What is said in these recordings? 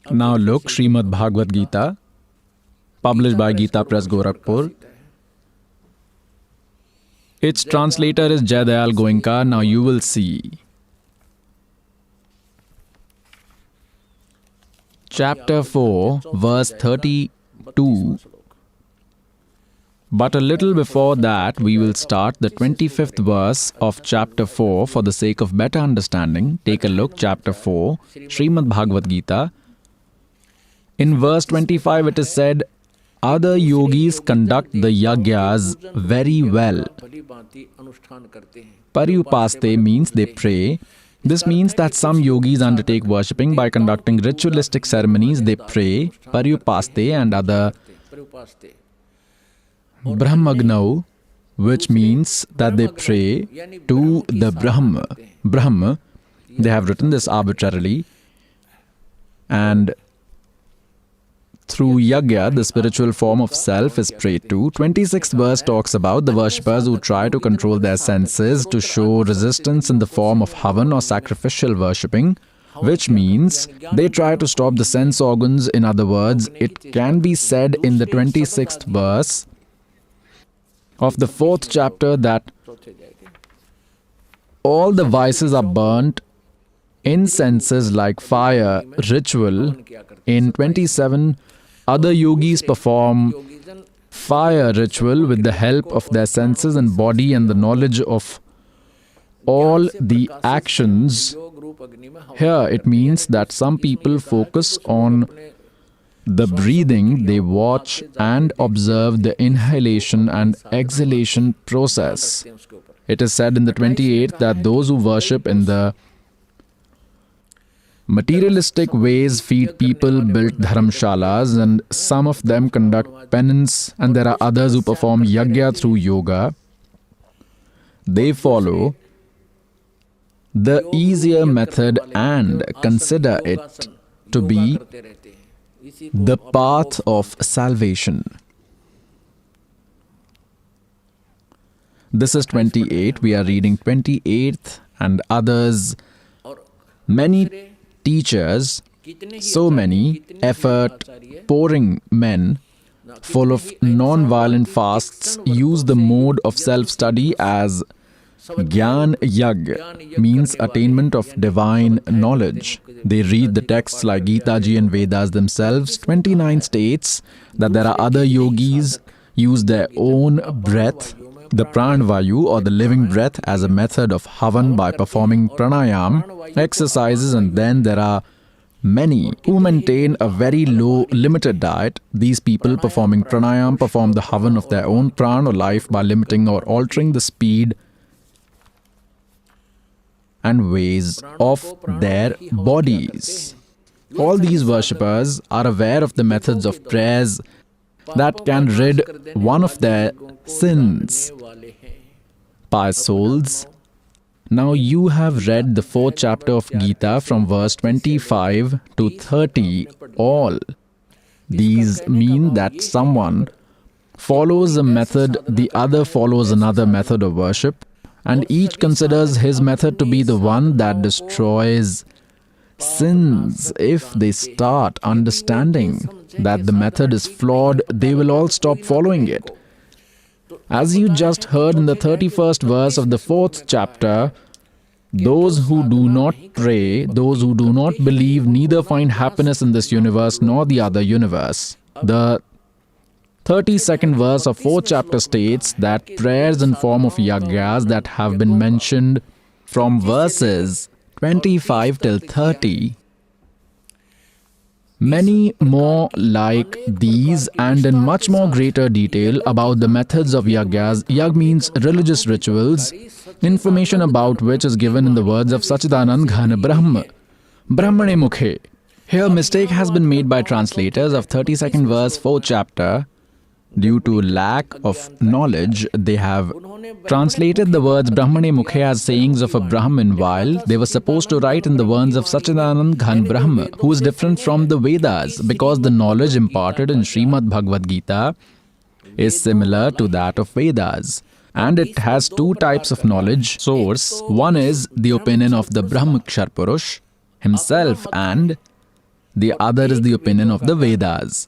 Now look, Srimad Bhagavad Gita, published by Gita Press, Gorakhpur. Its translator is Jayadayal Goenka. Now you will see. Chapter 4, verse 32. But a little before that, we will start the 25th verse of chapter 4 for the sake of better understanding. Take a look, chapter 4, Srimad Bhagavad Gita. In verse 25, it is said, other yogis conduct the yagyas very well. Paryupaste means they pray. This means that some yogis undertake worshipping by conducting ritualistic ceremonies. They pray, Paryupaste, and other Brahmagnau, which means that they pray to the Brahma. They have written this arbitrarily. And through yagya, the spiritual form of self is prayed to. 26th verse talks about the worshippers who try to control their senses to show resistance in the form of havan or sacrificial worshipping, which means they try to stop the sense organs. In other words, it can be said in the 26th verse of the 4th chapter that all the vices are burnt in senses like fire, ritual. In 27, other yogis perform fire ritual with the help of their senses and body and the knowledge of all the actions. Here it means that some people focus on the breathing, they watch and observe the inhalation and exhalation process. It is said in the 28th that those who worship in the materialistic ways feed people, build dharamshalas, and some of them conduct penance, and there are others who perform yagya through yoga. They follow the easier method and consider it to be the path of salvation. This is 28. We are reading 28th and others. Many teachers, so many effort-pouring men, full of non-violent fasts, use the mode of self-study as Gyan Yag, means attainment of divine knowledge. They read the texts like Gita Ji and Vedas themselves. 29 states that there are other yogis use their own breath, the pranavayu or the living breath, as a method of havan by performing pranayam exercises, and then there are many who maintain a very low, limited diet. These people performing pranayam perform the havan of their own pran or life by limiting or altering the speed and ways of their bodies. All these worshippers are aware of the methods of prayers that can rid one of their sins. Pious souls, now you have read the 4th chapter of Gita from verse 25 to 30 all. These mean that someone follows a method, the other follows another method of worship, and each considers his method to be the one that destroys sins. If they start understanding that the method is flawed, they will all stop following it. As you just heard in the 31st verse of the 4th chapter, those who do not pray, those who do not believe, neither find happiness in this universe nor the other universe. The 32nd verse of 4th chapter states that prayers in form of yagyas that have been mentioned from verses 25 till 30, many more like these and in much more greater detail about the methods of yagyas. Yag means religious rituals, information about which is given in the words of Sachidanand Ghana Brahma, Brahmane Mukhe. Here mistake has been made by translators of 32nd verse 4th chapter. Due to lack of knowledge, they have translated the words Brahmane Mukhe as sayings of a Brahmin, while they were supposed to write in the words of Sachidanand Ghan Brahma, who is different from the Vedas, because the knowledge imparted in Srimad Bhagavad Gita is similar to that of Vedas. And it has two types of knowledge source. One is the opinion of the Brahmakshar Purush himself, and The other is the opinion of the Vedas.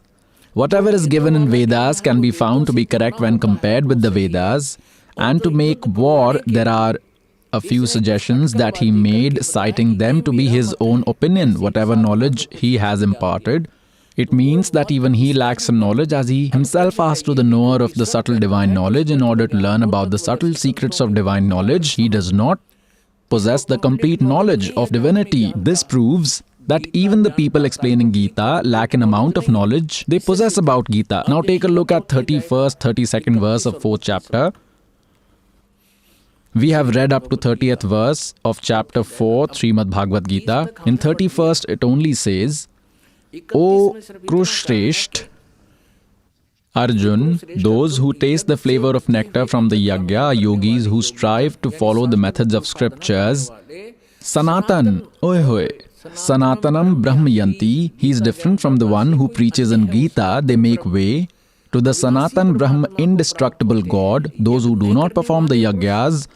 Whatever is given in Vedas can be found to be correct when compared with the Vedas. And to make war, there are a few suggestions that he made, citing them to be his own opinion, whatever knowledge he has imparted. It means that even he lacks some knowledge, as he himself asked to the knower of the subtle divine knowledge in order to learn about the subtle secrets of divine knowledge. He does not possess the complete knowledge of divinity. This proves that even the people explaining Gita lack an amount of knowledge they possess about Gita. Now take a look at 31st, 32nd verse of 4th chapter. We have read up to 30th verse of chapter 4, Srimad Bhagavad Gita. In 31st, it only says, O Krushresht, Arjun, those who taste the flavor of nectar from the yagya are yogis who strive to follow the methods of scriptures. Sanatan, Sanatanam Brahmayanti, he is different from the one who preaches in Gita. They make way to the Sanatan Brahma, indestructible God. Those who do not perform the yagyas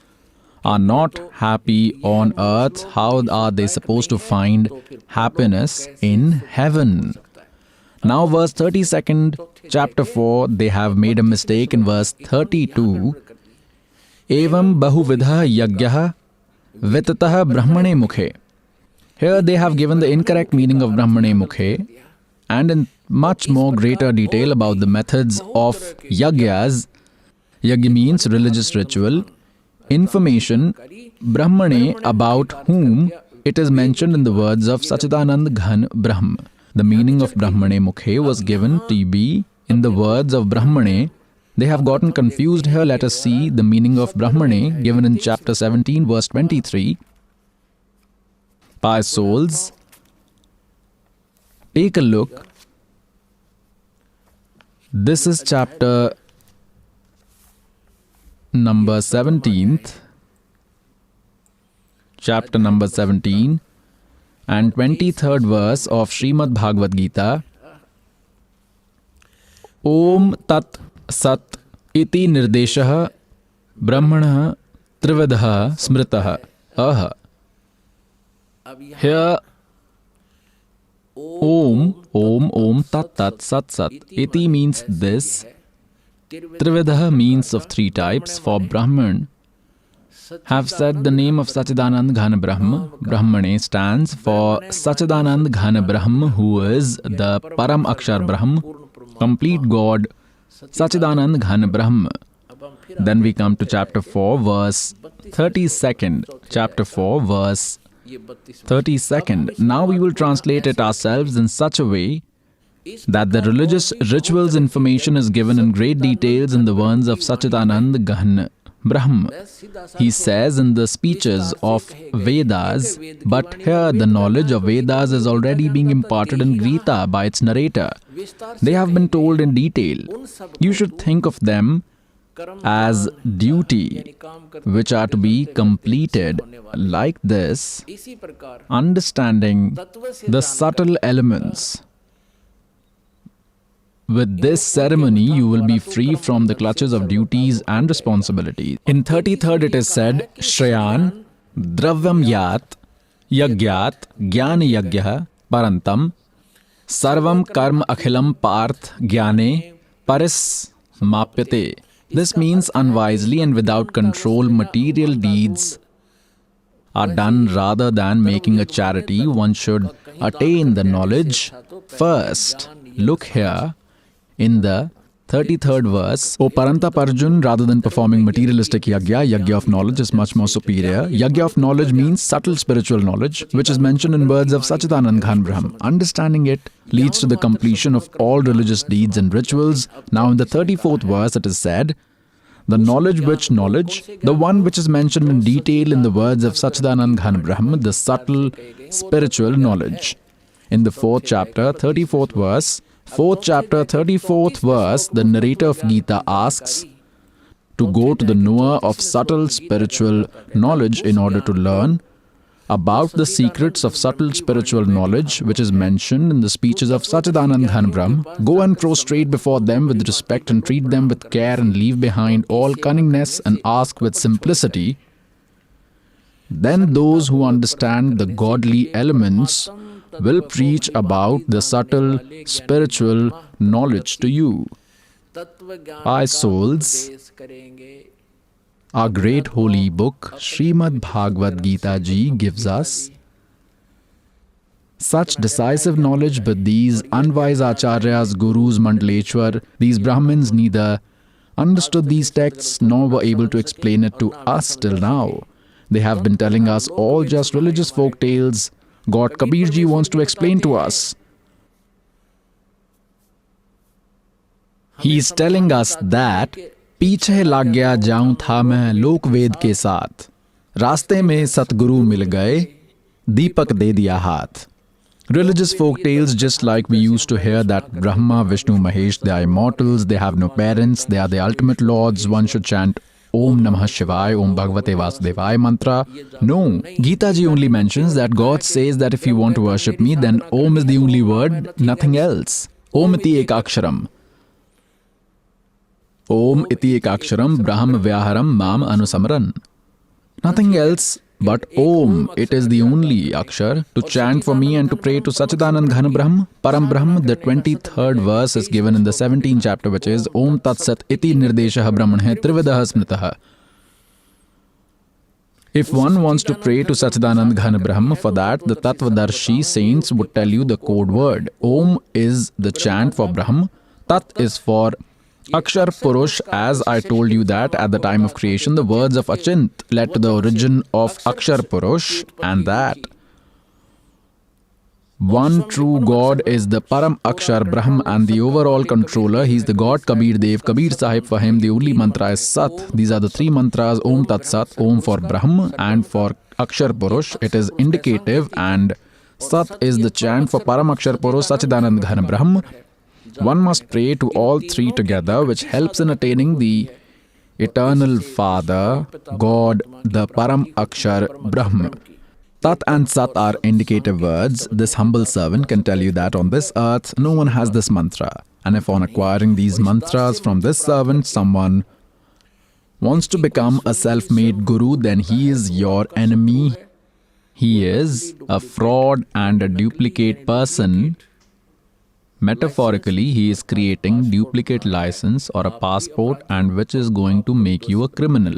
are not happy on earth. How are they supposed to find happiness in heaven? Now verse 32nd, chapter 4, they have made a mistake in verse 32. Evam bahuvidha yagyaha vitatah brahmane mukhe. Here they have given the incorrect meaning of brahmane mukhe and in much more greater detail about the methods of yagyas. Yagya means religious ritual. Information, Brahmane, about whom it is mentioned in the words of Sachidanand Ghan Brahm. The meaning of Brahmane Mukhe was given to be in the words of Brahmane. They have gotten confused here. Let us see the meaning of Brahmane given in chapter 17, verse 23. Pious souls, take a look. This is chapter number 17th, chapter number 17 and 23rd verse of Srimad Bhagavad Gita. Om Tat Sat iti nirdeshah brahmanah trividah smritah aha. Here Om Tat Sat iti means this. Trividah means of three types. For Brahman have said the name of Sachidanand Ghana Brahma. Brahmane stands for Sachidanand Ghana Brahma, who is the Param Akshar Brahma, complete God, Sachidanand Ghana Brahma. Then we come to chapter 4, verse 32nd. Chapter 4, verse 32nd. Now we will translate it ourselves in such a way that the religious rituals information is given in great details in the words of Sachidanand Ghana Brahma. He says in the speeches of Vedas, but here the knowledge of Vedas is already being imparted in Gita by its narrator. They have been told in detail. You should think of them as duty, which are to be completed. Like this, understanding the subtle elements. With this ceremony, you will be free from the clutches of duties and responsibilities. In 33rd, it is said, Shrayan, Dravyam Yat, Yagyat, Jnana Yagya, Parantam, Sarvam Karma Akhilam Parth Jnane, Paris Mapyate. This means unwisely and without control, material deeds are done rather than making a charity. One should attain the knowledge first. Look here. In the 33rd verse, O Parantap Arjun, rather than performing materialistic yagya of knowledge is much more superior. Yagya of knowledge means subtle spiritual knowledge, which is mentioned in words of Sachidanand Ghan Brahm. Understanding it leads to the completion of all religious deeds and rituals. Now in the 34th verse it is said, the knowledge, the one which is mentioned in detail in the words of Sachidanand Ghan Brahm, the subtle spiritual knowledge. In the 4th chapter, 34th verse, 4th chapter, 34th verse, the narrator of Gita asks to go to the knower of subtle spiritual knowledge in order to learn about the secrets of subtle spiritual knowledge, which is mentioned in the speeches of Sachidanand Ghan Brahm. Go and prostrate before them with respect and treat them with care and leave behind all cunningness and ask with simplicity. Then those who understand the godly elements will preach about the subtle spiritual knowledge to you. Our souls, our great holy book, Srimad Bhagavad Gita Ji, gives us such decisive knowledge, but these unwise acharyas, gurus, mandaleshwar, these Brahmins neither understood these texts nor were able to explain it to us till now. They have been telling us all just religious folk tales. God Kabir Ji wants to explain to us. He is telling us that पीछे लग गया जाऊं था मैं लोक वेद के साथ, रास्ते में सतगुरु मिल गए, दीपक दे दिया हाथ. Religious folk tales, just like we used to hear that Brahma, Vishnu, Mahesh, they are immortals, they have no parents, they are the ultimate lords, one should chant Om Namah Shivaya, Om Bhagavate Vasudevaya mantra. No, Gita Ji only mentions that God says that if you want to worship me, then Om is the only word, nothing else. Om iti ekaksharam. Om iti ekaksharam Brahm Vyaharam Mam Anusamran. Nothing else but Om. It is the only akshar to chant for me and to pray to Sachidanand Ghan Brahm, Param Brahm. The 23rd verse is given in the 17th chapter, which is Om Tat Sat iti nirdeshaha brahmanah trividaha smritaha. If one wants to pray to Sachidanand Ghan Brahm, for that the Tattvadarshi saints would tell you the code word. Om is the chant for Brahm, Tat is for Akshar Purush, as I told you that at the time of creation, the words of Achint led to the origin of Akshar Purush, and that one true God is the Param Akshar Brahm and the overall controller. He is the God Kabir Dev, Kabir Sahib. For him, the only mantra is Sat. These are the three mantras: Om Tat Sat, Om for Brahm, and for Akshar Purush, it is indicative, and Sat is the chant for Param Akshar Purush, Sachidanand Ghan Brahm. One must pray to all three together, which helps in attaining the eternal Father, God, the Param Akshar Brahm. Tat and Sat are indicative words. This humble servant can tell you that on this earth, no one has this mantra. And if on acquiring these mantras from this servant, someone wants to become a self-made guru, then he is your enemy. He is a fraud and a duplicate person. Metaphorically, he is creating duplicate license or a passport, and which is going to make you a criminal.